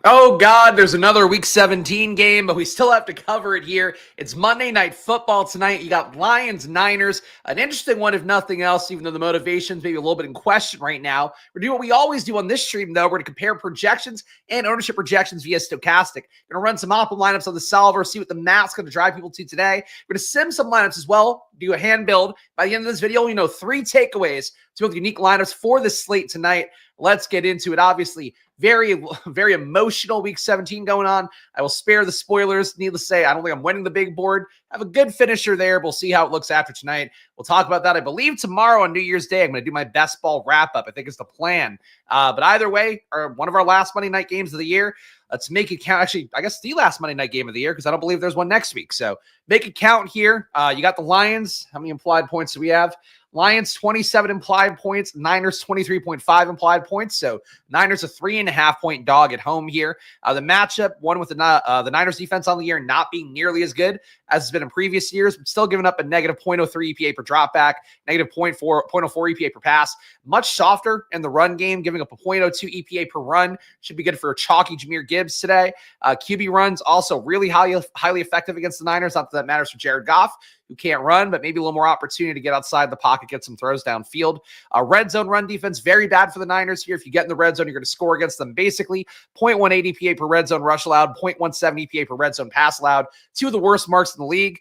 Oh, God, there's another Week 17 game, but we still have to cover it here. It's Monday Night Football tonight. You got Lions-Niners, an interesting one if nothing else, even though the motivation's maybe a little bit in question right now. We're doing what we always do on this stream, though. We're going to compare projections and ownership projections via Stochastic. We're going to run some optimal lineups on the solver, see what the math's going to drive people to today. We're going to sim some lineups as well, do a hand build. By the end of this video, you know 3 takeaways to build unique lineups for this slate tonight. Let's get into it. Obviously, very, very emotional Week 17 going on. I will spare the spoilers. Needless to say, I don't think I'm winning the big board. I have a good finisher there. We'll see how it looks after tonight. We'll talk about that, I believe, tomorrow on New Year's Day. I'm going to do my best ball wrap-up. I think it's the plan. But either way, one of our last Monday night games of the year. Let's make it count. Actually, I guess the last Monday night game of the year because I don't believe there's one next week. So make it count here. You got the Lions. How many implied points do we have? Lions 27 implied points, Niners 23.5 implied points. So Niners a 3.5-point dog at home here. The matchup, one with the Niners defense on the year not being nearly as good as it's been in previous years, but still giving up a negative 0.03 EPA per dropback, negative 0.04 EPA per pass. Much softer in the run game, giving up a 0.02 EPA per run. Should be good for a chalky Jahmyr Gibbs today. QB runs also really highly effective against the Niners. Not that that matters for Jared Goff, who can't run, but maybe a little more opportunity to get outside the pocket, get some throws downfield. Red zone run defense, very bad for the Niners here. If you get in the red zone, you're going to score against them basically. 0.18 EPA per red zone rush allowed, 0.17 EPA per red zone pass allowed. 2 of the worst marks in the league.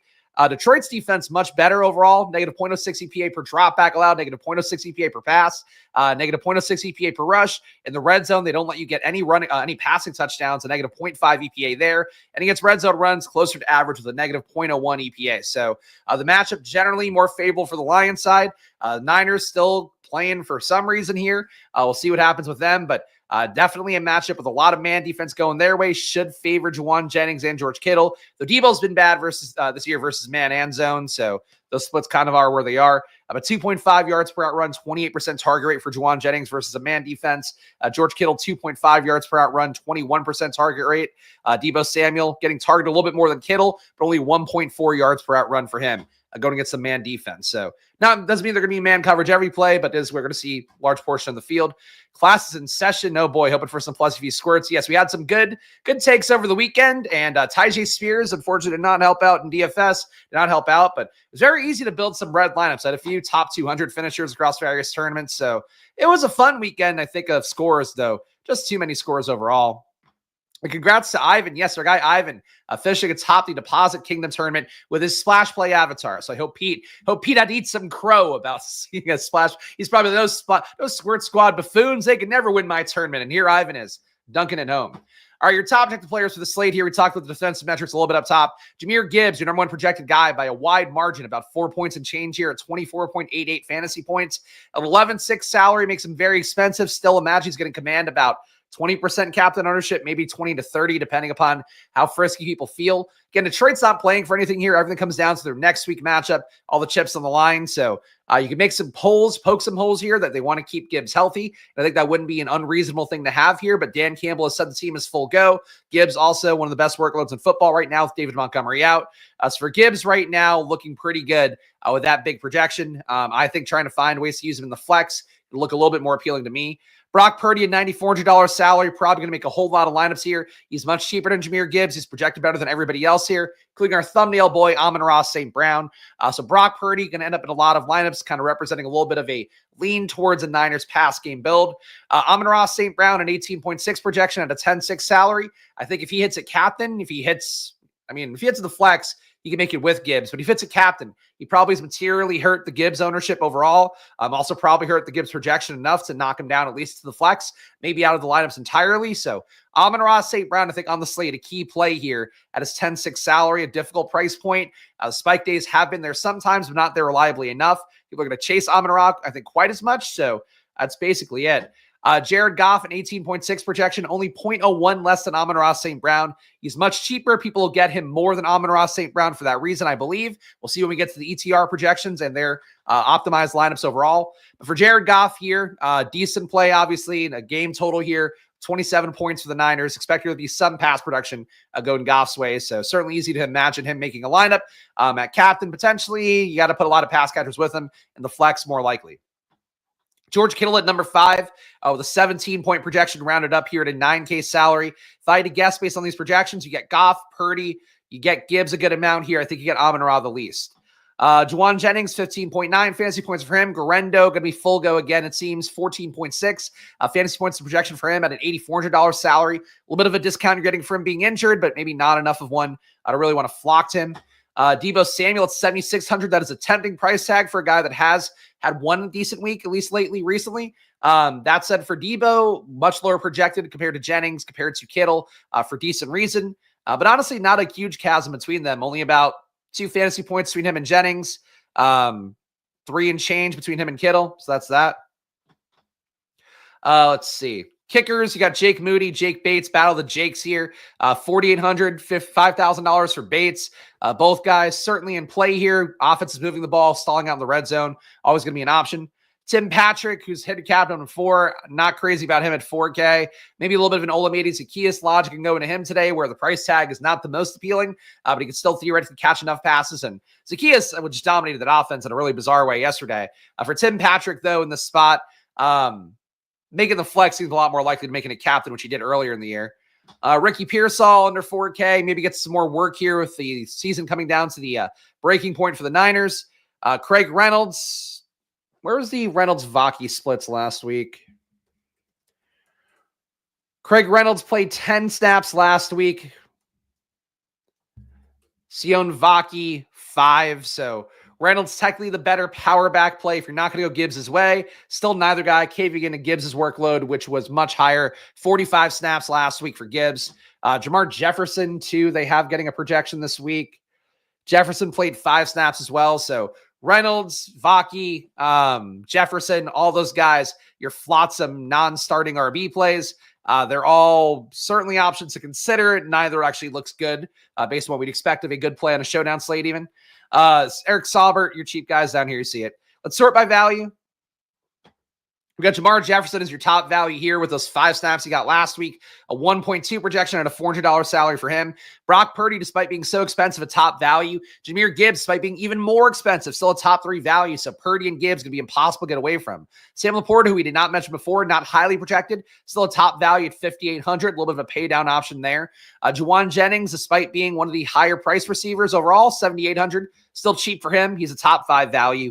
Detroit's defense much better overall. Negative 0.06 EPA per dropback allowed, negative 0.06 EPA per pass, negative 0.06 EPA per rush. In the red zone, they don't let you get any passing touchdowns, a negative 0.5 EPA there. And against red zone runs, closer to average with a negative 0.01 EPA. So the matchup generally more favorable for the Lions side. Niners still playing for some reason here. We'll see what happens with them, but definitely a matchup with a lot of man defense going their way. Should favor Juwan Jennings and George Kittle. Though Debo's been bad versus this year versus man and zone, so those splits kind of are where they are. About 2.5 yards per out run, 28% target rate for Juwan Jennings versus a man defense. George Kittle, 2.5 yards per out run, 21% target rate. Debo Samuel getting targeted a little bit more than Kittle, but only 1.4 yards per out run for him. Going against some man defense. So now doesn't mean they're going to be man coverage every play, but we're going to see a large portion of the field. Classes in session. Oh boy, hoping for some plus V squirts. Yes, we had some good takes over the weekend, and Tyjae Spears, unfortunately, did not help out in DFS. Did not help out, but it was very easy to build some red lineups. I had a few top 200 finishers across various tournaments, so it was a fun weekend. I think of scores though, just too many scores overall. And congrats to Ivan. Yes, our guy Ivan finishing atop the Deposit Kingdom tournament with his splash play avatar. So I hope Pete had to eat some crow about seeing a splash. He's probably those Squirt Squad buffoons. They could never win my tournament. And here Ivan is dunking it home. All right, your top protected players for the slate here. We talked about the defensive metrics a little bit up top. Jahmyr Gibbs, your number one projected guy by a wide margin, about 4 points and change here at 24.88 fantasy points. 11.6 salary makes him very expensive. Still imagine he's going to command about 20% captain ownership, maybe 20 to 30, depending upon how frisky people feel. Again, Detroit's not playing for anything here. Everything comes down to their next week matchup, all the chips on the line. So you can make some polls, poke some holes here that they want to keep Gibbs healthy. And I think that wouldn't be an unreasonable thing to have here, but Dan Campbell has said the team is full go. Gibbs also one of the best workloads in football right now with David Montgomery out. So for Gibbs right now, looking pretty good with that big projection. I think trying to find ways to use him in the flex would look a little bit more appealing to me. Brock Purdy, a $9,400 salary, probably going to make a whole lot of lineups here. He's much cheaper than Jahmyr Gibbs. He's projected better than everybody else here, including our thumbnail boy, Amon-Ra St. Brown. So Brock Purdy going to end up in a lot of lineups, kind of representing a little bit of a lean towards a Niners pass game build. Amon-Ra St. Brown, an 18.6 projection at a 10.6 salary. I think if he hits a captain, if he hits the flex, he can make it with Gibbs, but if he fits a captain, he probably has materially hurt the Gibbs ownership overall. Also probably hurt the Gibbs projection enough to knock him down at least to the flex, maybe out of the lineups entirely. So Amon-Ra St. Brown, I think on the slate, a key play here at his 10.6 salary, a difficult price point. Spike days have been there sometimes, but not there reliably enough. People are going to chase Amon-Ra, I think, quite as much. So that's basically it. Jared Goff, an 18.6 projection, only 0.01 less than Amon-Ra St. Brown. He's much cheaper. People will get him more than Amon-Ra St. Brown for that reason, I believe. We'll see when we get to the ETR projections and their optimized lineups overall. But for Jared Goff here, decent play, obviously, and a game total here, 27 points for the Niners. Expect there to be some pass production going Goff's way. So certainly easy to imagine him making a lineup. At captain, potentially, you got to put a lot of pass catchers with him, and the flex more likely. George Kittle at number 5 with a 17-point projection rounded up here at a 9K salary. If I had to guess based on these projections, you get Goff, Purdy, you get Gibbs a good amount here. I think you get Amon-Ra the least. Juwan Jennings, 15.9 fantasy points for him. Garendo, going to be full go again, it seems, 14.6. Fantasy points to projection for him at an $8,400 salary. A little bit of a discount you're getting for him being injured, but maybe not enough of one to really want to flock to him. Deebo Samuel at 7,600. That is a tempting price tag for a guy that has had one decent week, at least recently. That said, for Deebo, much lower projected compared to Jennings, compared to Kittle, for decent reason. But honestly, not a huge chasm between them. Only about 2 fantasy points between him and Jennings. 3 and change between him and Kittle. So that's that. Let's see. Kickers, you got Jake Moody, Jake Bates, battle of the Jakes here. $4,800, $5,000 for Bates. Both guys certainly in play here. Offense is moving the ball, stalling out in the red zone. Always going to be an option. Tim Patrick, who's hit a captain on 4. Not crazy about him at 4K. Maybe a little bit of an Olamide Zaccheaus logic can go into him today, where the price tag is not the most appealing, but he can still theoretically catch enough passes. And Zaccheaus, which dominated that offense in a really bizarre way yesterday. For Tim Patrick, though, in this spot, making the flex seems a lot more likely to making a captain, which he did earlier in the year. Ricky Pearsall under 4K, maybe gets some more work here with the season coming down to the breaking point for the Niners. Craig Reynolds, where was the Reynolds-Vaki splits last week? Craig Reynolds played 10 snaps last week. Sion Vaki, 5. So Reynolds technically the better power back play if you're not going to go Gibbs' way. Still neither guy caving into Gibbs' workload, which was much higher. 45 snaps last week for Gibbs. Jamar Jefferson, too, they have getting a projection this week. Jefferson played 5 snaps as well. So Reynolds, Vaki, Jefferson, all those guys, your flotsam non-starting RB plays. They're all certainly options to consider. Neither actually looks good based on what we'd expect of a good play on a showdown slate even. Eric Saubert, your cheap guys down here, you see it. Let's sort by value. We got Jamar Jefferson as your top value here with those 5 snaps he got last week. A 1.2 projection at a $400 salary for him. Brock Purdy, despite being so expensive, a top value. Jahmyr Gibbs, despite being even more expensive, still a top 3 value. So Purdy and Gibbs going to be impossible to get away from. Sam Laporta, who we did not mention before, not highly projected, still a top value at $5,800. A little bit of a pay down option there. Juwan Jennings, despite being one of the higher price receivers overall, $7,800, still cheap for him. He's a top 5 value.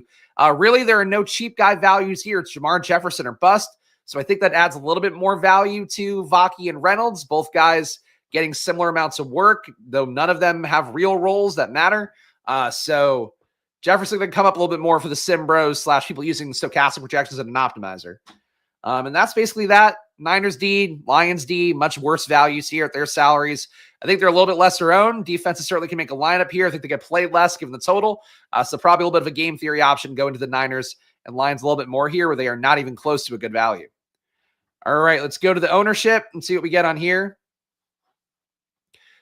Really, there are no cheap guy values here. It's Jamar Jefferson or bust. So I think that adds a little bit more value to Vaki and Reynolds. Both guys getting similar amounts of work, though none of them have real roles that matter. So Jefferson can come up a little bit more for the sim bros / people using stochastic projections as an optimizer. And that's basically that. Niners D, Lions D, much worse values here at their salaries. I think they're a little bit lesser owned. Defenses certainly can make a lineup here. I think they get played less given the total. So probably a little bit of a game theory option going to the Niners and Lions a little bit more here where they are not even close to a good value. All right, let's go to the ownership and see what we get on here.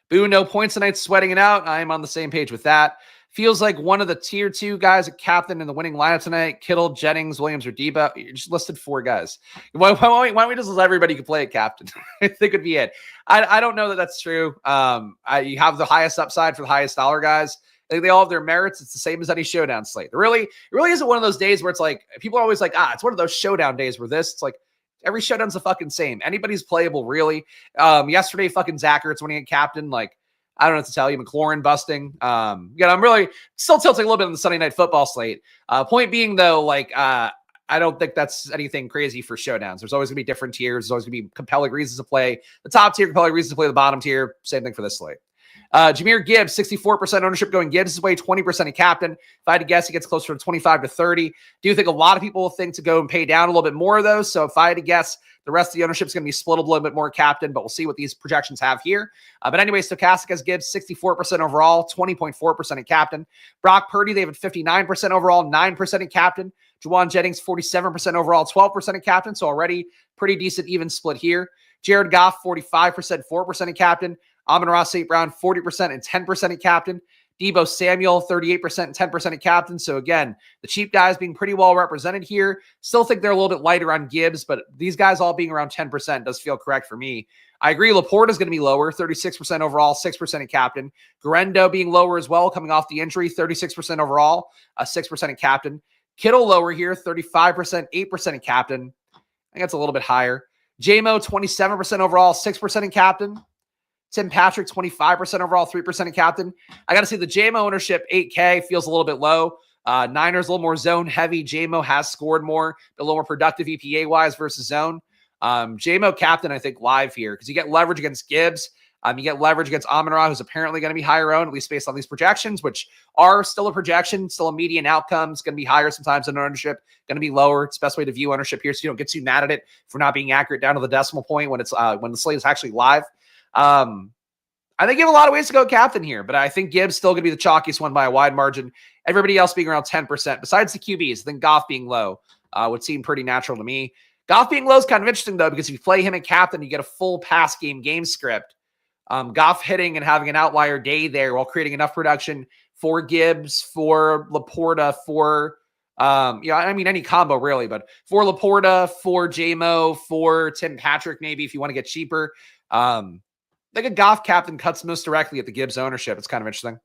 Boo, no points tonight, sweating it out. I am on the same page with that. Feels like one of the tier 2 guys at captain in the winning lineup tonight. Kittle, Jennings, Williams, or Deebo. You just listed 4 guys. Why don't we just let everybody can play at captain? I think it'd be it. I don't know that that's true. You have the highest upside for the highest dollar guys. I think they all have their merits. It's the same as any showdown slate. It really isn't one of those days where it's like, people are always like, it's one of those showdown days where it's like, every showdown's the fucking same. Anybody's playable, really. Yesterday, fucking Zach Ertz winning at captain, like, I don't know what to tell you. McLaurin busting. I'm really still tilting a little bit on the Sunday Night Football slate. Point being, though, like, I don't think that's anything crazy for showdowns. There's always going to be different tiers. There's always going to be compelling reasons to play the top tier, compelling reasons to play the bottom tier. Same thing for this slate. Jahmyr Gibbs, 64% ownership going Gibbs' way, 20% a captain. If I had to guess, he gets closer to 25 to 30. Do think a lot of people will think to go and pay down a little bit more of those. So if I had to guess, the rest of the ownership is going to be split a little bit more captain, but we'll see what these projections have here. But anyway, stochastic has Gibbs 64% overall, 20.4% at captain. Brock Purdy, they have at 59% overall, 9% at captain. Juwan Jennings, 47% overall, 12% at captain. So already pretty decent even split here. Jared Goff, 45%, 4% at captain. Amon-Ra St. Brown, 40% and 10% at captain. Deebo Samuel, 38% and 10% at captain. So again, the cheap guys being pretty well represented here. Still think they're a little bit lighter on Gibbs, but these guys all being around 10% does feel correct for me. I agree Laporta is going to be lower, 36% overall, 6% at captain. Garendo being lower as well, coming off the injury, 36% overall, 6% at captain. Kittle lower here, 35%, 8% in captain. I think that's a little bit higher. JMO, 27% overall, 6% in captain. Tim Patrick, 25% overall, 3% in captain. I got to say the JMO ownership, 8K, feels a little bit low. Niners a little more zone heavy. JMO has scored more, a little more productive EPA-wise versus zone. JMO captain, I think, live here because you get leverage against Gibbs. You get leverage against Amon-Ra, who's apparently going to be higher owned, at least based on these projections, which are still a projection, still a median outcome. It's going to be higher sometimes in ownership, going to be lower. It's the best way to view ownership here so you don't get too mad at it for not being accurate down to the decimal point when it's when the slate is actually live. I think you have a lot of ways to go captain here, but I think Gibbs still going to be the chalkiest one by a wide margin. Everybody else being around 10%, besides the QBs. I think Goff being low would seem pretty natural to me. Goff being low is kind of interesting, though, because if you play him at captain, you get a full pass game script. Goff hitting and having an outlier day there while creating enough production for Gibbs, for Laporta, for any combo really, but for Laporta, for JMO, for Tim Patrick, maybe if you want to get cheaper. I think a Goff captain cuts most directly at the Gibbs ownership. It's kind of interesting.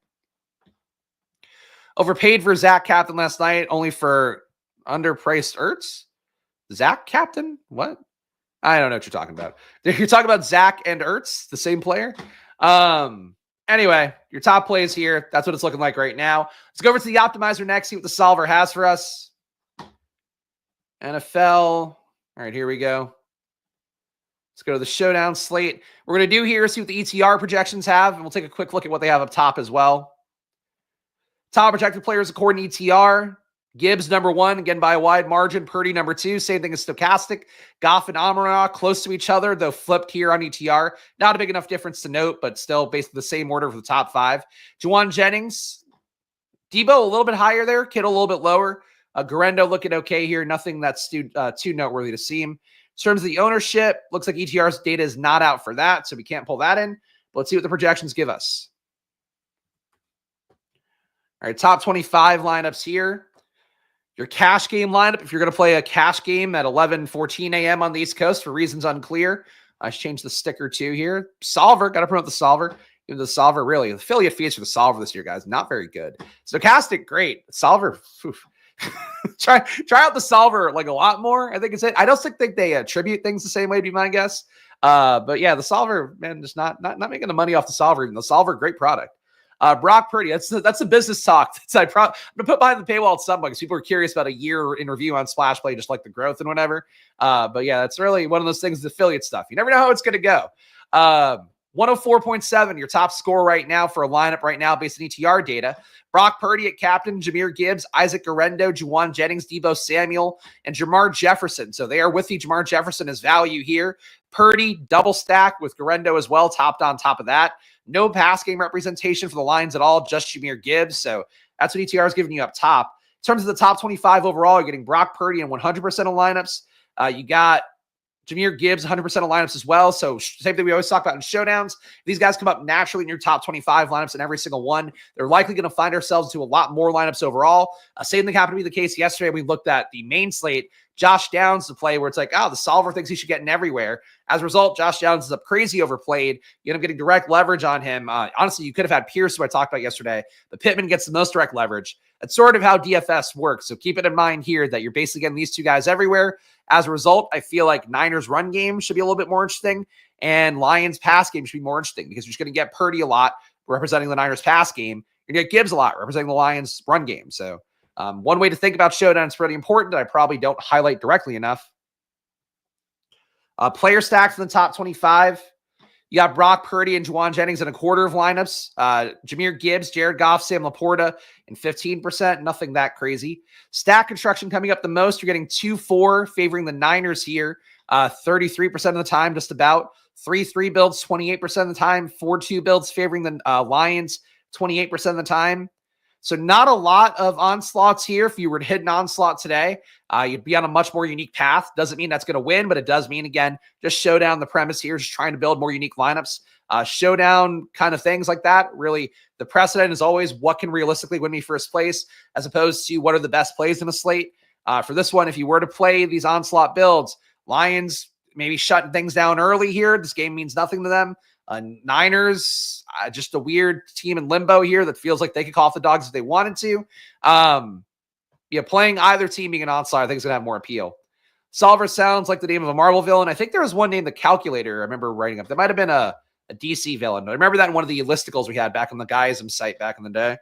Overpaid for Zach captain last night, only for underpriced Ertz. Zach captain? What? I don't know what you're talking about. You're talking about Zach and Ertz, the same player. Anyway, your top plays here. That's what it's looking like right now. Let's go over to the optimizer next, see what the solver has for us. NFL. All right, here we go. Let's go to the showdown slate. We're going to do here, see what the ETR projections have, and we'll take a quick look at what they have up top as well. Top projected players according to ETR. Gibbs, number one, again by a wide margin. Purdy, number two. Same thing as stochastic. Goff and Amon-Ra close to each other, though flipped here on ETR. Not a big enough difference to note, but still basically the same order for the top five. Juwan Jennings, Debo a little bit higher there. Kittle a little bit lower. Garendo looking okay here. Nothing that's too noteworthy to see him. In terms of the ownership, looks like ETR's data is not out for that, so we can't pull that in. But let's see what the projections give us. All right, top 25 lineups here. Your cash game lineup, if you're going to play a cash game at 11:14 a.m. on the East Coast for reasons unclear, I should change the sticker too here. Solver, got to promote the solver. Even the solver, really, the affiliate fees for the solver this year, guys, not very good. Stochastic, great. Solver, try out the solver like a lot more. I think it's it. I don't think they attribute things the same way, to be my guess. But yeah, the solver, man, just not making the money off the solver. Even the solver, great product. Brock Purdy, that's the business talk. I'm going to put behind the paywall at some point because people are curious about a year in review on Splash Play, just like the growth and whatever. But yeah, it's really one of those things, the affiliate stuff. You never know how it's going to go. 104.7, your top score right now for a lineup right now based on ETR data. Brock Purdy at captain, Jahmyr Gibbs, Isaac Garendo, Juwan Jennings, Debo Samuel, and Jamar Jefferson. So they are with you. Jamar Jefferson is value here. Purdy, double stack with Garendo as well, topped on top of that. No pass game representation for the Lions at all, just Jahmyr Gibbs. So that's what ETR is giving you up top. In terms of the top 25 overall, you're getting Brock Purdy in 100% of lineups. You got Jahmyr Gibbs, 100% of lineups as well. So same thing we always talk about in showdowns. These guys come up naturally in your top 25 lineups in every single one. They're likely going to find ourselves to a lot more lineups overall. Same thing happened to be the case yesterday. We looked at the main slate. Josh Downs to play where it's like, the solver thinks he should get in everywhere. As a result, Josh Downs is up crazy overplayed. You end up getting direct leverage on him. Honestly, you could have had Pierce, who I talked about yesterday, but Pittman gets the most direct leverage. That's sort of how DFS works. So keep it in mind here that you're basically getting these two guys everywhere. As a result, I feel like Niners run game should be a little bit more interesting and Lions pass game should be more interesting because you're just going to get Purdy a lot representing the Niners pass game. You're going to get Gibbs a lot representing the Lions run game. So one way to think about showdown is pretty important that I probably don't highlight directly enough. Player stacks in the top 25. You got Brock Purdy and Juwan Jennings in a quarter of lineups. Jahmyr Gibbs, Jared Goff, Sam Laporta in 15%. Nothing that crazy. Stack construction coming up the most. You're getting 2-4 favoring the Niners here. 33% of the time, just about. 3-3 builds 28% of the time. 4-2 builds favoring the Lions 28% of the time. So not a lot of onslaughts here. If you were to hit an onslaught today, you'd be on a much more unique path. Doesn't mean that's going to win, but it does mean, again, just showdown. The premise here is just trying to build more unique lineups. Showdown kind of things like that. Really, the precedent is always what can realistically win me first place as opposed to what are the best plays in a slate. For this one, if you were to play these onslaught builds, Lions maybe shutting things down early here. This game means nothing to them. Niners, just a weird team in limbo here that feels like they could call off the dogs if they wanted to. Yeah, playing either team being an onslaught, I think is going to have more appeal. Solver sounds like the name of a Marvel villain. I think there was one named the Calculator. I remember writing up. That might have been a DC villain. I remember that in one of the listicles we had back on the Guyism site back in the day.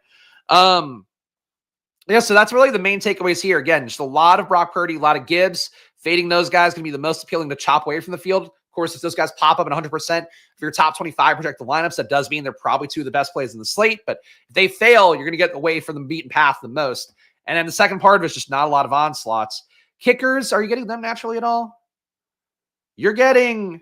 Yeah, so that's really the main takeaways here. Again, just a lot of Brock Purdy, a lot of Gibbs. Fading those guys going to be the most appealing to chop away from the field. Of course, if those guys pop up at 100% for your top 25 projected lineups, that does mean they're probably two of the best plays in the slate. But if they fail, you're going to get away from the beaten path the most. And then the second part of it is just not a lot of onslaughts. Kickers, are you getting them naturally at all? You're getting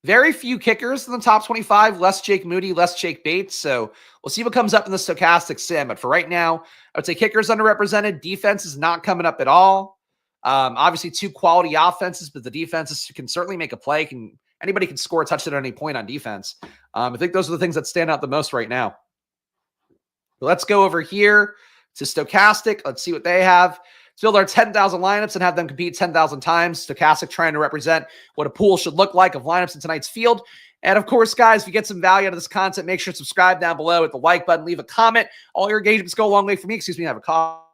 very few kickers in the top 25, less Jake Moody, less Jake Bates. So we'll see what comes up in the stochastic sim. But for right now, I would say kickers underrepresented. Defense is not coming up at all. Obviously, two quality offenses, but the defenses can certainly make a play. Anybody can score a touchdown at any point on defense. I think those are the things that stand out the most right now. Let's go over here to stochastic. Let's see what they have. Let's build our 10,000 lineups and have them compete 10,000 times. Stochastic trying to represent what a pool should look like of lineups in tonight's field. And of course, guys, if you get some value out of this content, make sure to subscribe down below, hit the like button, leave a comment. All your engagements go a long way for me. Excuse me, I have a call.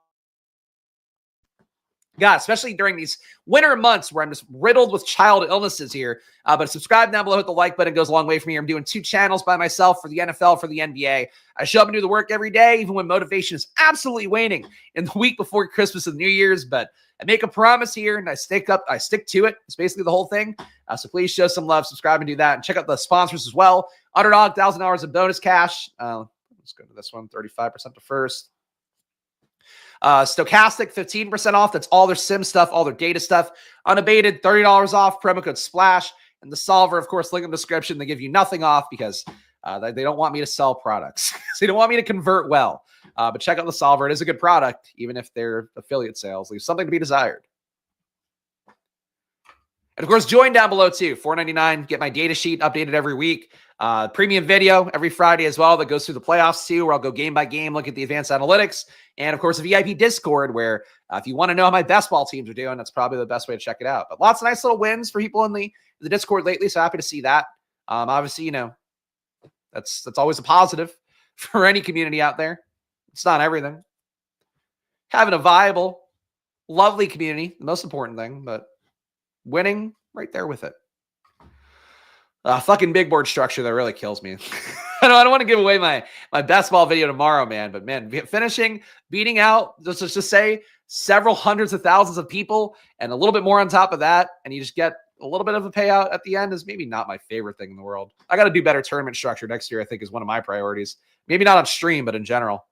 God, especially during these winter months where I'm just riddled with child illnesses here. But subscribe down below, hit the like button. It goes a long way for me. I'm doing 2 channels by myself for the NFL, for the NBA. I show up and do the work every day, even when motivation is absolutely waning in the week before Christmas and New Year's. But I make a promise here and I stick to it. It's basically the whole thing. So please show some love, subscribe and do that. And check out the sponsors as well. Underdog, $1,000 in bonus cash. Let's go to this one, 35% to first. Stochastic, 15% off. That's all their sim stuff, all their data stuff. Unabated, $30 off. Promo code SPLASH. And the Solver, of course, link in the description. They give you nothing off because they don't want me to sell products. So they don't want me to convert well. But check out the Solver. It is a good product, even if they're affiliate sales. Leaves something to be desired. And of course, join down below too. $4.99. Get my data sheet updated every week. Premium video every Friday as well that goes through the playoffs too, where I'll go game by game, look at the advanced analytics. And of course, a VIP Discord where if you want to know how my best ball teams are doing, that's probably the best way to check it out. But lots of nice little wins for people in the Discord lately. So happy to see that. Obviously, that's always a positive for any community out there. It's not everything. Having a viable, lovely community, the most important thing, but winning right there with it. Fucking big board structure that really kills me. I don't want to give away my best ball video tomorrow, man. But man, beating out, let's just say several hundreds of thousands of people and a little bit more on top of that, and you just get a little bit of a payout at the end is maybe not my favorite thing in the world. I got to do better tournament structure next year, I think is one of my priorities. Maybe not on stream, but in general.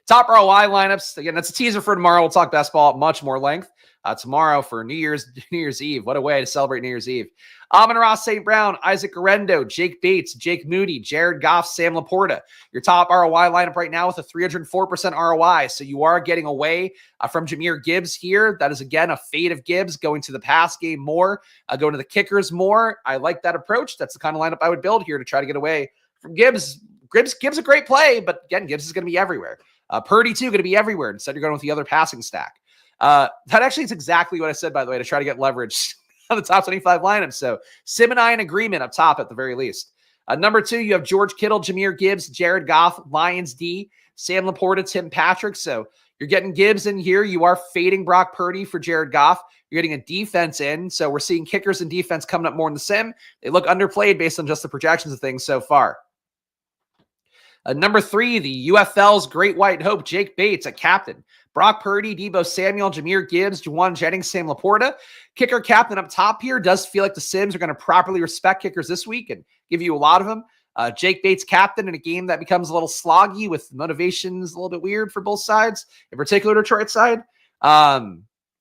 Top ROI lineups. Again, that's a teaser for tomorrow. We'll talk best ball at much more length. Tomorrow for New Year's Eve. What a way to celebrate New Year's Eve. Amon-Ra St. Brown, Isaac Guerrero, Jake Bates, Jake Moody, Jared Goff, Sam Laporta. Your top ROI lineup right now with a 304% ROI. So you are getting away from Jahmyr Gibbs here. That is, again, a fade of Gibbs going to the pass game more, going to the kickers more. I like that approach. That's the kind of lineup I would build here to try to get away from Gibbs. Gibbs a great play, but again, Gibbs is going to be everywhere. Purdy, too, going to be everywhere. Instead, you're going with the other passing stack. That actually is exactly what I said, by the way, to try to get leverage on the top 25 lineups. So Sim and I in agreement up top at the very least. Number 2, you have George Kittle, Jahmyr Gibbs, Jared Goff, Lions D, Sam Laporta, Tim Patrick. So you're getting Gibbs in here. You are fading Brock Purdy for Jared Goff. You're getting a defense in. So we're seeing kickers and defense coming up more in the sim. They look underplayed based on just the projections of things so far. Number 3, the UFL's Great White Hope, Jake Bates at captain. Brock Purdy, Deebo Samuel, Jahmyr Gibbs, Juwan Jennings, Sam Laporta. Kicker captain up top here. Does feel like the Sims are going to properly respect kickers this week and give you a lot of them. Jake Bates captain in a game that becomes a little sloggy with motivations a little bit weird for both sides, in particular Detroit side.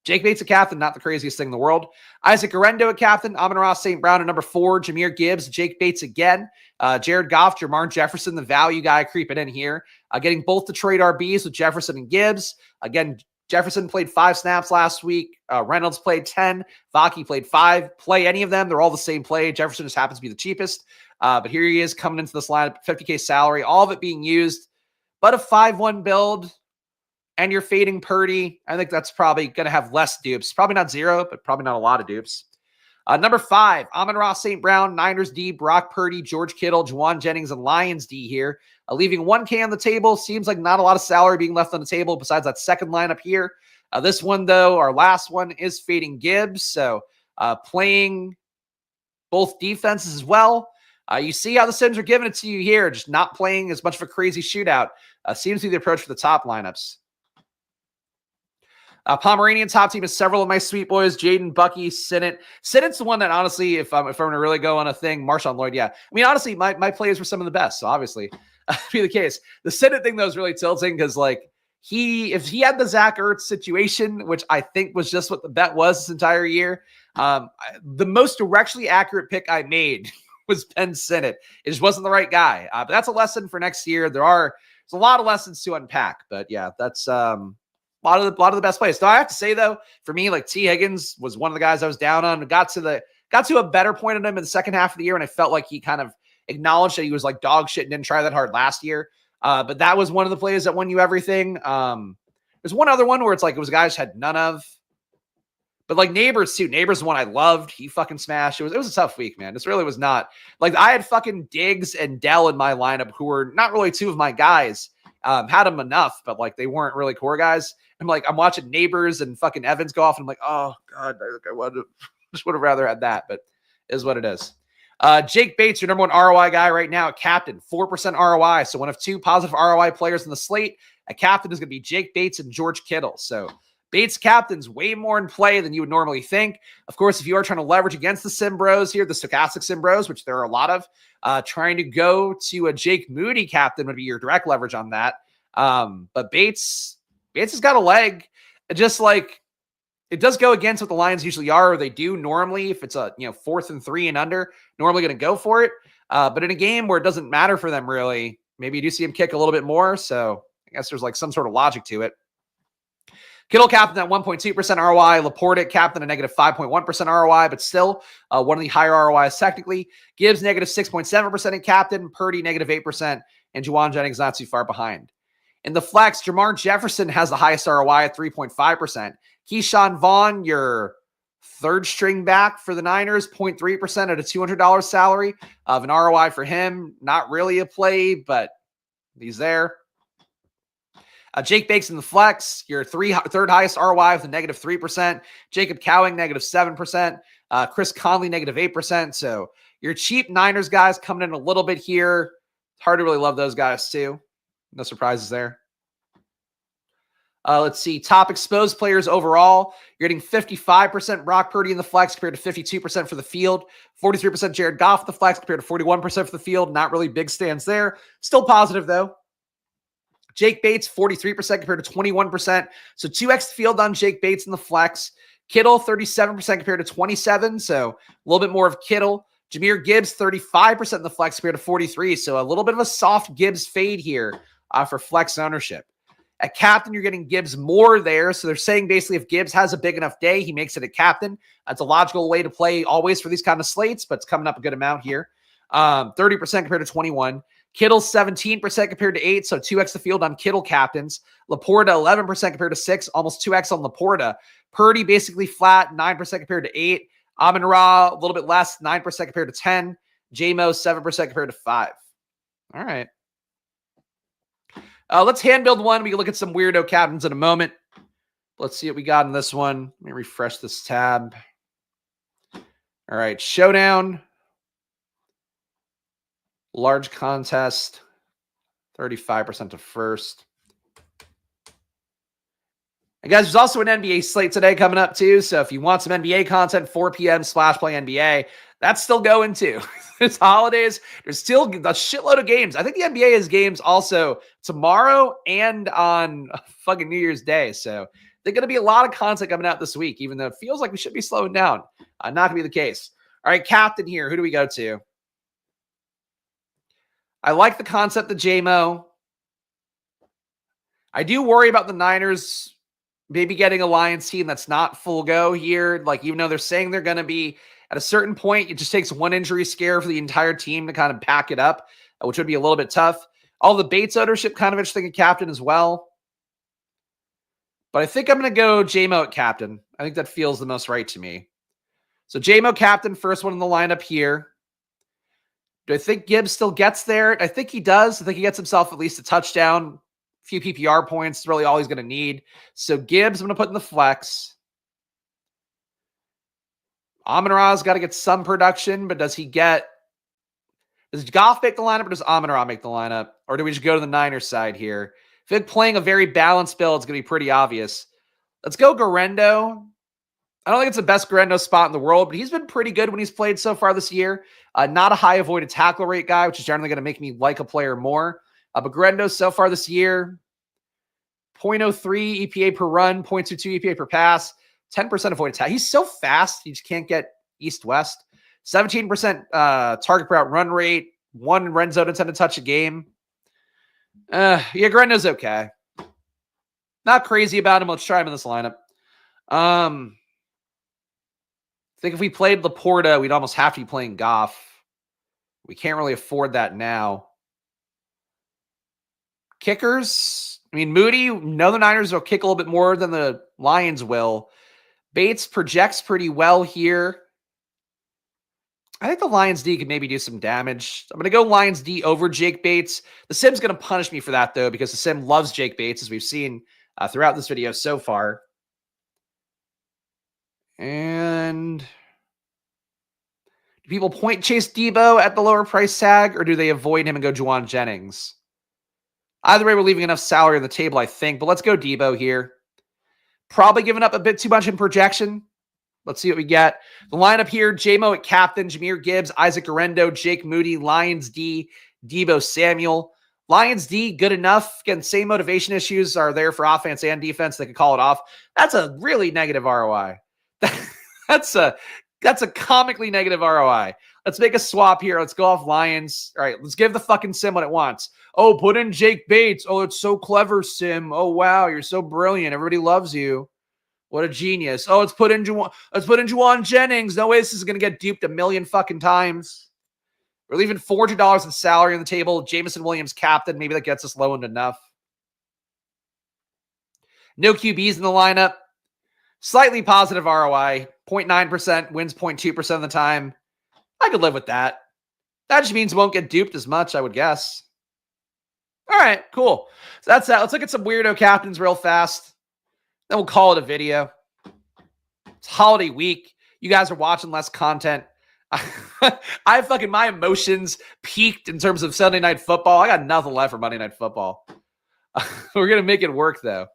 Jake Bates a captain, not the craziest thing in the world. Isaac Guerrero a captain. Amon-Ra St. Brown at number 4. Jahmyr Gibbs, Jake Bates again. Jared Goff, Jermar Jefferson, the value guy creeping in here. Getting both Detroit RBs with Jefferson and Gibbs. Again, Jefferson played 5 snaps last week. Reynolds played 10. Vaki played 5. Play any of them. They're all the same play. Jefferson just happens to be the cheapest. But here he is coming into this lineup, 50K salary, all of it being used. But a 5-1 build. And you're fading Purdy. I think that's probably going to have less dupes. Probably not 0, but probably not a lot of dupes. Number 5, Amon-Ra St. Brown, Niners D, Brock Purdy, George Kittle, Juwan Jennings, and Lions D here. Leaving 1K on the table. Seems like not a lot of salary being left on the table besides that second lineup here. This one, though, our last one, is fading Gibbs. So playing both defenses as well. You see how the Sims are giving it to you here, just not playing as much of a crazy shootout. Seems to be the approach for the top lineups. Pomeranian top team is several of my sweet boys. Jaden, Bucky, Sinnott. Sinnott's the one that honestly, if I'm going to really go on a thing, Marshawn Lloyd, yeah. I mean, honestly, my plays were some of the best, so obviously be the case. The Sinnott thing, though, is really tilting because, like, if he had the Zach Ertz situation, which I think was just what the bet was this entire year, the most directionally accurate pick I made was Ben Sinnott. It just wasn't the right guy. But that's a lesson for next year. There's a lot of lessons to unpack, but yeah, that's a lot of the best plays. So I have to say, though, for me, like, T. Higgins was one of the guys I was down on. Got to a better point in him in the second half of the year, and I felt like he kind of acknowledged that he was like dog shit and didn't try that hard last year. But that was one of the plays that won you everything. There's one other one where it's like it was a guy I just had none of. But like Neighbors too. Neighbors, the one I loved. He fucking smashed. It was a tough week, man. This really was not. Like, I had fucking Diggs and Dell in my lineup, who were not really two of my guys. Had them enough, but like they weren't really core guys. I'm watching Neighbors and fucking Evans go off, and I'm like, oh god, I just would have rather had that, but it is what it is. Jake Bates, your number one ROI guy right now, a captain, 4% ROI. So one of two positive ROI players in the slate. A captain is going to be Jake Bates and George Kittle. So Bates captain's way more in play than you would normally think. Of course, if you are trying to leverage against the Sim Bros here, the stochastic Sim Bros, which there are a lot of, trying to go to a Jake Moody captain would be your direct leverage on that. But Bates has got a leg. Just like it does go against what the Lions usually are, or they do normally. If it's a 4th and 3 and under, normally going to go for it. But in a game where it doesn't matter for them really, maybe you do see him kick a little bit more. So I guess there's like some sort of logic to it. Kittle captain at 1.2% ROI. Laporta captain at negative 5.1% ROI, but still one of the higher ROIs technically. Gibbs negative 6.7% in captain. Purdy negative 8%. And Juwan Jennings not too far behind. In the flex, Jamar Jefferson has the highest ROI at 3.5%. Keyshawn Vaughn, your third string back for the Niners, 0.3% at a $200 salary of an ROI for him. Not really a play, but he's there. Jake Bates in the flex, your third highest ROI with a negative 3%. Jacob Cowing, negative 7%. Chris Conley, negative 8%. So your cheap Niners guys coming in a little bit here. It's hard to really love those guys too. No surprises there. Let's see. Top exposed players overall. You're getting 55% Brock Purdy in the flex compared to 52% for the field. 43% Jared Goff in the flex compared to 41% for the field. Not really big stands there. Still positive though. Jake Bates, 43% compared to 21%. So 2x the field on Jake Bates in the flex. Kittle, 37% compared to 27%. So a little bit more of Kittle. Jahmyr Gibbs, 35% in the flex compared to 43%. So a little bit of a soft Gibbs fade here for flex ownership. At captain, you're getting Gibbs more there. So they're saying basically if Gibbs has a big enough day, he makes it a captain. That's a logical way to play always for these kind of slates, but it's coming up a good amount here. 30% compared to 21%. Kittle 17% compared to 8%, so 2x the field on Kittle captains. Laporta 11% compared to 6%, almost 2x on Laporta. Purdy basically flat, 9% compared to 8%. Amon-Ra a little bit less, 9% compared to 10%. J-Mo 7% compared to 5%. All right. Let's hand build one. We can look at some weirdo captains in a moment. Let's see what we got in this one. Let me refresh this tab. All right, Showdown. Large contest, 35% to first. And guys, there's also an NBA slate today coming up too. So if you want some NBA content, 4 p.m. Splash Play NBA, that's still going too. It's holidays. There's still a shitload of games. I think the NBA has games also tomorrow and on fucking New Year's Day. So there's going to be a lot of content coming out this week, even though it feels like we should be slowing down. Not going to be the case. All right, captain here. Who do we go to? I like the concept of J-Mo. I do worry about the Niners maybe getting a Lions team that's not full go here. Like, even though they're saying they're going to be at a certain point, it just takes one injury scare for the entire team to kind of pack it up, which would be a little bit tough. All the Bates ownership kind of interesting at captain as well. But I think I'm going to go J-Mo at captain. I think that feels the most right to me. So JMO captain, first one in the lineup here. Do I think Gibbs still gets there? I think he does. I think he gets himself at least a touchdown, a few PPR points. It's really all he's going to need. So Gibbs, I'm going to put in the flex. Amon-Ra's got to get some production, but does Goff make the lineup or does Amon-Ra make the lineup? Or do we just go to the Niners side here? I feel like playing a very balanced build is going to be pretty obvious. Let's go Garendo. I don't think it's the best Garendo spot in the world, but he's been pretty good when he's played so far this year. Not a high avoided tackle rate guy, which is generally going to make me like a player more. But Garendo so far this year, 0.03 EPA per run, 0.22 EPA per pass, 10% avoided tackle. He's so fast, he just can't get east-west. 17% target per out run rate, 1 red zone intended touch a game. Yeah, Garendo's okay. Not crazy about him. Let's try him in this lineup. I think if we played Laporta, we'd almost have to be playing Goff. We can't really afford that now. Kickers. I mean, Moody, know the Niners will kick a little bit more than the Lions will. Bates projects pretty well here. I think the Lions D could maybe do some damage. I'm going to go Lions D over Jake Bates. The Sim's going to punish me for that, though, because the Sim loves Jake Bates, as we've seen throughout this video so far. And do people point chase Debo at the lower price tag, or do they avoid him and go Juwan Jennings? Either way, we're leaving enough salary on the table, I think. But let's go Debo here. Probably giving up a bit too much in projection. Let's see what we get. The lineup here, JMO at captain, Jahmyr Gibbs, Isaac Garendo, Jake Moody, Lions D, Debo Samuel. Lions D, good enough. Again, same motivation issues are there for offense and defense. They could call it off. That's a really negative ROI. That's a comically negative ROI. Let's make a swap here. Let's go off Lions. All right, let's give the fucking Sim what it wants. Oh, put in Jake Bates. Oh, it's so clever, Sim. Oh, wow, you're so brilliant. Everybody loves you. What a genius. Oh, let's put in Juwan Jennings. No way this is going to get duped a million fucking times. We're leaving $400 in salary on the table. Jameson Williams captain. Maybe that gets us low end enough. No QBs in the lineup. Slightly positive ROI. 0.9%. Wins 0.2% of the time. I could live with that. That just means won't get duped as much, I would guess. All right, cool. So that's that. Let's look at some weirdo captains real fast. Then we'll call it a video. It's holiday week. You guys are watching less content. My emotions peaked in terms of Sunday Night Football. I got nothing left for Monday Night Football. We're going to make it work, though.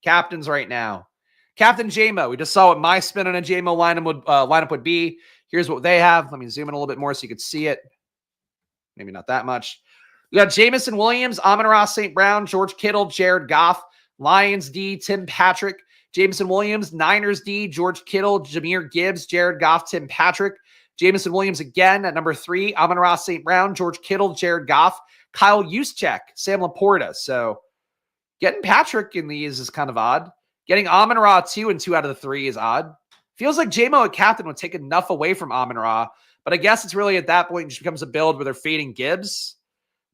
Captains right now. Captain JMO. We just saw what my spin on a JMO lineup would be. Here's what they have. Let me zoom in a little bit more so you could see it. Maybe not that much. We got Jameson Williams, Amon-Ra St. Brown, George Kittle, Jared Goff, Lions D, Tim Patrick, Jameson Williams, Niners D, George Kittle, Jahmyr Gibbs, Jared Goff, Tim Patrick, Jameson Williams again at number 3, Amon-Ra St. Brown, George Kittle, Jared Goff, Kyle Juszczyk, Sam Laporta. So getting Patrick in these is kind of odd. Getting Amon-Ra 2 and 2 out of the 3 is odd. Feels like JMO at captain would take enough away from Amon-Ra, but I guess it's really at that point it just becomes a build where they're fading Gibbs.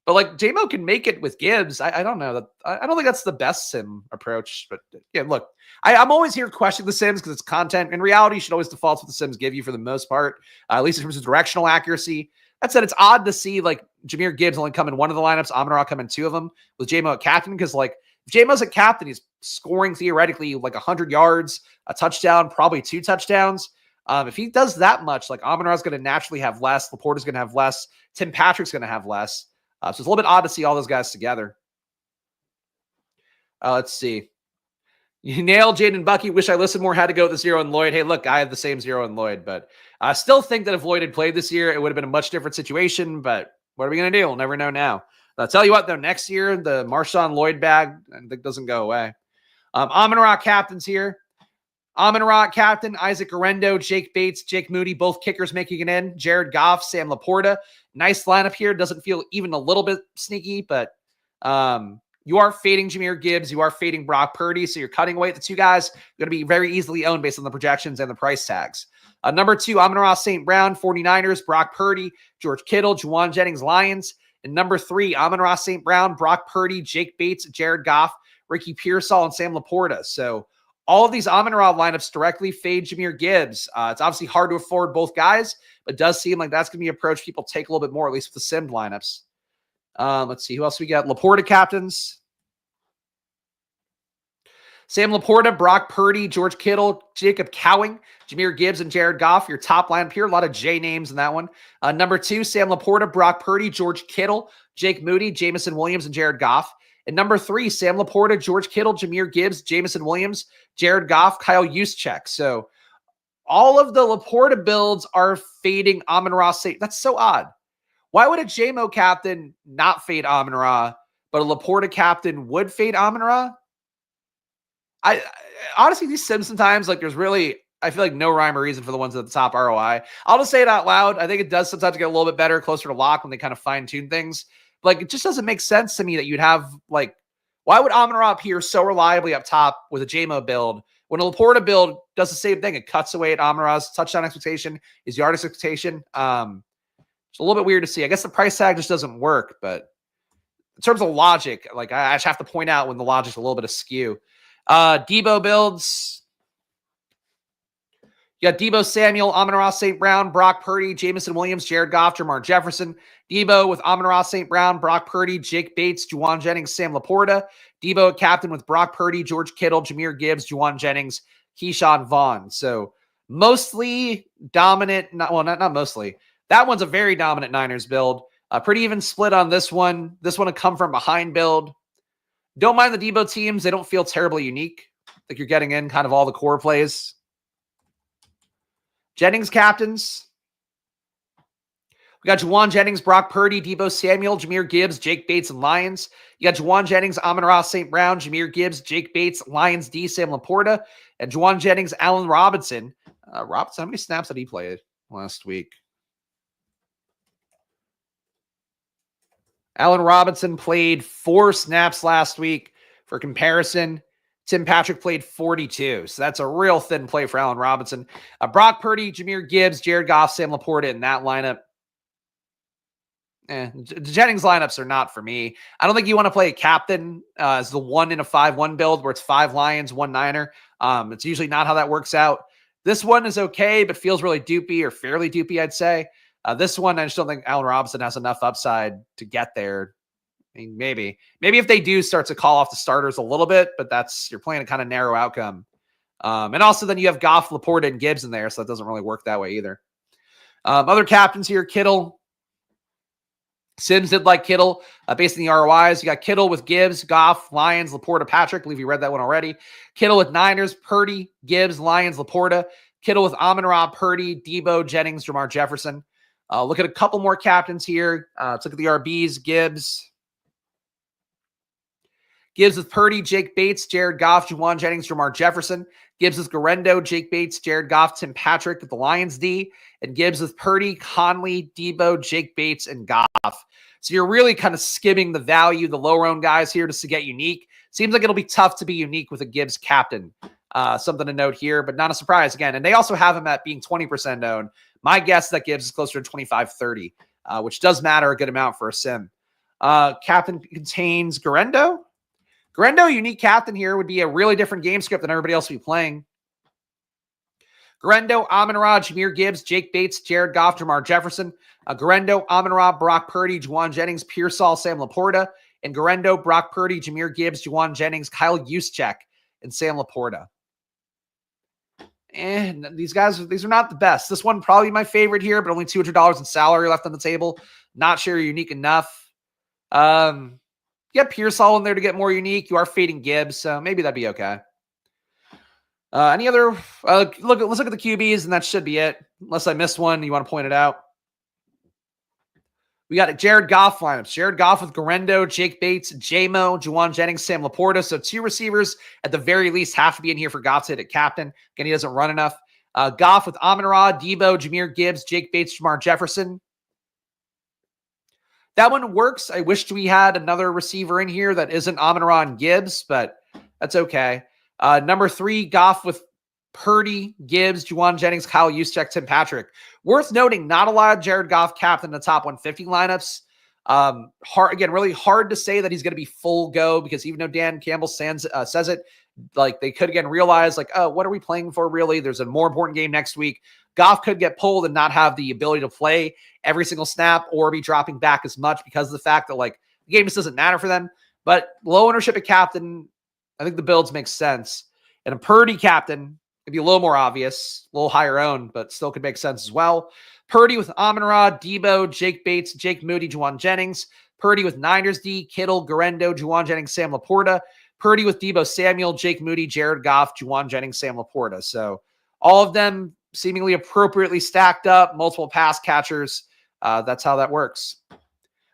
But like JMO can make it with Gibbs. I don't know. I don't think that's the best sim approach. But yeah, look, I'm always here questioning the sims because it's content. In reality, you should always default to what the sims give you for the most part, at least in terms of directional accuracy. That said, it's odd to see like Jahmyr Gibbs only come in one of the lineups, Amon-Ra come in 2 of them with JMO at captain, because like if JMO's at captain, he's scoring theoretically like 100 yards, a touchdown, probably 2 touchdowns. If he does that much, like Amon-Ra's going to naturally have less, Laporta's going to have less, Tim Patrick's going to have less. So it's a little bit odd to see all those guys together. Let's see. You nailed Jaden Bucky. Wish I listened more. Had to go with the 0 and Lloyd. Hey, look, I have the same 0 and Lloyd, but I still think that if Lloyd had played this year, it would have been a much different situation. But what are we going to do? We'll never know now. I'll tell you what, though, next year, the Marshawn Lloyd bag, I think, doesn't go away. Amon-Ra captains here. Amon-Ra captain, Isaac Garendo, Jake Bates, Jake Moody, both kickers making it in. Jared Goff, Sam Laporta. Nice lineup here. Doesn't feel even a little bit sneaky, but you are fading Jahmyr Gibbs. You are fading Brock Purdy, so you're cutting away at the 2 guys. Going to be very easily owned based on the projections and the price tags. Number 2, Amon-Ra St. Brown, 49ers, Brock Purdy, George Kittle, Juwan Jennings, Lions. And number 3, Amon-Ra St. Brown, Brock Purdy, Jake Bates, Jared Goff, Ricky Pearsall, and Sam Laporta. So all of these Amon-Ra lineups directly fade Jahmyr Gibbs. It's obviously hard to afford both guys, but it does seem like that's going to be an approach people take a little bit more, at least with the simmed lineups. Let's see. Who else we got? Laporta captains. Sam Laporta, Brock Purdy, George Kittle, Jacob Cowing, Jahmyr Gibbs, and Jared Goff. Your top lineup here. A lot of J names in that one. Number 2, Sam Laporta, Brock Purdy, George Kittle, Jake Moody, Jameson Williams, and Jared Goff. And number 3, Sam Laporta, George Kittle, Jahmyr Gibbs, Jameson Williams, Jared Goff, Kyle Juszczyk. So all of the Laporta builds are fading Amon-Ra. That's so odd. Why would a JMO captain not fade Amon-Ra, but a Laporta captain would fade Amon-Ra? I honestly, these sims sometimes, like, there's really, I feel like no rhyme or reason for the ones at the top ROI. I'll just say it out loud. I think it does sometimes get a little bit better, closer to lock when they kind of fine tune things. Like, it just doesn't make sense to me that you'd have, like, why would Amon-Ra appear so reliably up top with a JMO build when a Laporta build does the same thing? It cuts away at Amon-Ra's touchdown expectation, his yard expectation. It's a little bit weird to see. I guess the price tag just doesn't work, but in terms of logic, like, I just have to point out when the logic's a little bit askew. Debo builds. You got Debo Samuel, Amon-Ra St. Brown, Brock Purdy, Jameson Williams, Jared Goff, Jamar Jefferson. Debo with Amon-Ra St. Brown, Brock Purdy, Jake Bates, Juwan Jennings, Sam Laporta. Debo captain with Brock Purdy, George Kittle, Jahmyr Gibbs, Juwan Jennings, Keyshawn Vaughn. So mostly dominant. Not mostly. That one's a very dominant Niners build. Pretty even split on this one. This one will come from behind build. Don't mind the Debo teams. They don't feel terribly unique. Like you're getting in kind of all the core plays. Jennings captains. We got Juwan Jennings, Brock Purdy, Debo Samuel, Jahmyr Gibbs, Jake Bates, and Lions. You got Juwan Jennings, Amon-Ra St. Brown, Jahmyr Gibbs, Jake Bates, Lions D, Sam Laporta, and Juwan Jennings, Allen Robinson. Robinson, how many snaps did he play last week? Allen Robinson played 4 snaps last week. For comparison, Tim Patrick played 42. So that's a real thin play for Allen Robinson. Brock Purdy, Jahmyr Gibbs, Jared Goff, Sam Laporta in that lineup. The Jennings lineups are not for me. I don't think you want to play a captain as the 1 in a 5-1 build where it's 5 Lions, 1 Niner. It's usually not how that works out. This one is okay, but feels really doopy or fairly doopy, I'd say. This one, I just don't think Allen Robinson has enough upside to get there. I mean, maybe if they do start to call off the starters a little bit, but you're playing a kind of narrow outcome. And also then you have Goff, Laporta, and Gibbs in there, so that doesn't really work that way either. Other captains here, Kittle. Sims did like Kittle based on the ROIs. You got Kittle with Gibbs, Goff, Lions, Laporta, Patrick. I believe you read that one already. Kittle with Niners, Purdy, Gibbs, Lions, Laporta. Kittle with Amon-Ra, Purdy, Debo, Jennings, Jamar Jefferson. Look at a couple more captains here. Let's look at the RBs. Gibbs with Purdy, Jake Bates, Jared Goff, Juwan Jennings, Jamar Jefferson. Gibbs with Garendo, Jake Bates, Jared Goff, Tim Patrick with the Lions D. And Gibbs with Purdy, Conley, Debo, Jake Bates, and Goff. So you're really kind of skimming the value, the lower-owned guys here just to get unique. Seems like it'll be tough to be unique with a Gibbs captain. Something to note here, but not a surprise again. And they also have him at being 20% owned. My guess is that Gibbs is closer to 25-30, which does matter a good amount for a sim. Captain contains Garendo. Garendo, unique captain here, would be a really different game script than everybody else will be playing. Garendo, Amon-Ra, Jahmyr Gibbs, Jake Bates, Jared Goff, Jamar Jefferson. Garendo, Amon-Ra, Brock Purdy, Juwan Jennings, Pearsall, Sam Laporta. And Garendo, Brock Purdy, Jahmyr Gibbs, Juwan Jennings, Kyle Juszczyk, and Sam Laporta. And these are not the best. This one probably my favorite here, but only $200 in salary left on the table. Not sure you're unique enough. You got Pearsall in there to get more unique. You are fading Gibbs, so maybe that'd be okay. Any other? Let's look at the QBs, and that should be it. Unless I missed one, you want to point it out. We got a Jared Goff lineups. Jared Goff with Garendo, Jake Bates, J-Mo, Juwan Jennings, Sam Laporta. So 2 receivers at the very least have to be in here for Goff to hit at captain. Again, he doesn't run enough. Goff with Amon-Ra, Debo, Jahmyr Gibbs, Jake Bates, Jamar Jefferson. That one works. I wished we had another receiver in here that isn't Amon-Ra and Gibbs, but that's okay. Number 3, Goff with Purdy, Gibbs, Juwan Jennings, Kyle Juszczyk, Tim Patrick. Worth noting, not a lot of Jared Goff captain in the top 150 lineups. Really hard to say that he's going to be full go because even though Dan Campbell says it, like they could again realize like, oh, what are we playing for really? There's a more important game next week. Goff could get pulled and not have the ability to play every single snap or be dropping back as much because of the fact that like the game just doesn't matter for them. But low ownership at captain, I think the builds make sense. And a Purdy captain could be a little more obvious, a little higher owned, but still could make sense as well. Purdy with Amon-Ra, Debo, Jake Bates, Jake Moody, Juwan Jennings. Purdy with Niners D, Kittle, Garendo, Juwan Jennings, Sam Laporta. Purdy with Debo Samuel, Jake Moody, Jared Goff, Juwan Jennings, Sam Laporta. So all of them seemingly appropriately stacked up, multiple pass catchers. That's how that works.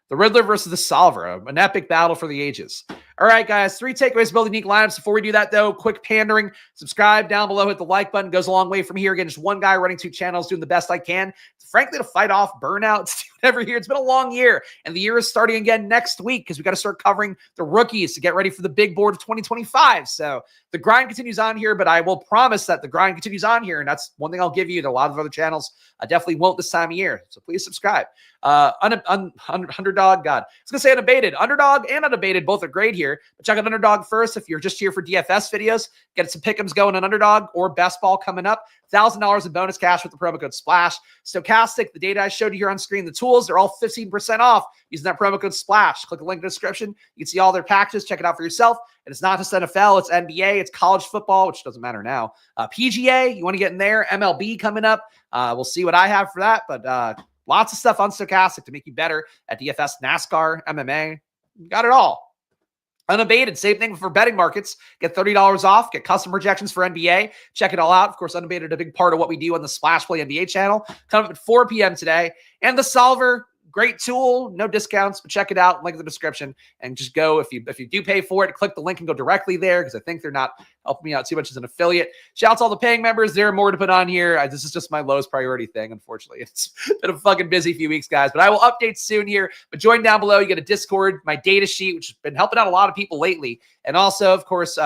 The Riddler versus the Solver, an epic battle for the ages. All right, guys, 3 takeaways to build unique lineups. Before we do that, though, quick pandering. Subscribe down below. Hit the like button. Goes a long way from here. Again, just one guy running 2 channels, doing the best I can. Frankly, to fight off burnouts every year. It's been a long year, and the year is starting again next week because we got to start covering the rookies to get ready for the big board of 2025. So the grind continues on here, but I will promise that the grind continues on here, and that's one thing I'll give you that a lot of other channels definitely won't this time of year. So please subscribe. Underdog, God. I was going to say unabated. Underdog and unabated both are great here. But check out Underdog first if you're just here for DFS videos. Get some pick'ems going on Underdog or Best Ball coming up. $1,000 in bonus cash with the promo code SPLASH. Stochastic, the data I showed you here on screen, the tools, they're all 15% off using that promo code SPLASH. Click the link in the description. You can see all their packages. Check it out for yourself. And it's not just NFL, it's NBA, it's college football, which doesn't matter now. PGA, you want to get in there. MLB coming up. We'll see what I have for that. But lots of stuff on Stochastic to make you better at DFS, NASCAR, MMA. You got it all. Unabated, same thing for betting markets. Get $30 off. Get custom projections for NBA. Check it all out. Of course, Unabated, a big part of what we do on the Splash Play NBA channel. Coming up at 4 p.m. today. And the Solver, great tool. No discounts, but check it out. Link in the description. And just go, if you do pay for it, click the link and go directly there because I think they're not helping me out too much as an affiliate. Shout out to all the paying members. There are more to put on here. This is just my lowest priority thing, unfortunately. It's been a fucking busy few weeks, guys. But I will update soon here. But join down below. You get a Discord, my data sheet, which has been helping out a lot of people lately. And also, of course,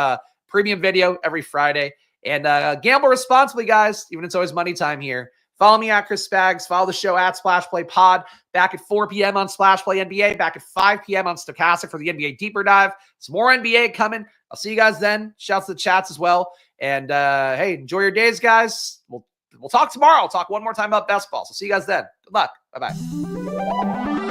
premium video every Friday. And gamble responsibly, guys, even it's always money time here. Follow me at Chris Spags. Follow the show at Splash Play Pod. Back at 4 p.m. on Splash Play NBA. Back at 5 p.m. on Stochastic for the NBA Deeper Dive. Some more NBA coming. I'll see you guys then. Shouts to the chats as well. And hey, enjoy your days, guys. We'll talk tomorrow. I'll talk one more time about best ball. So see you guys then. Good luck. Bye-bye.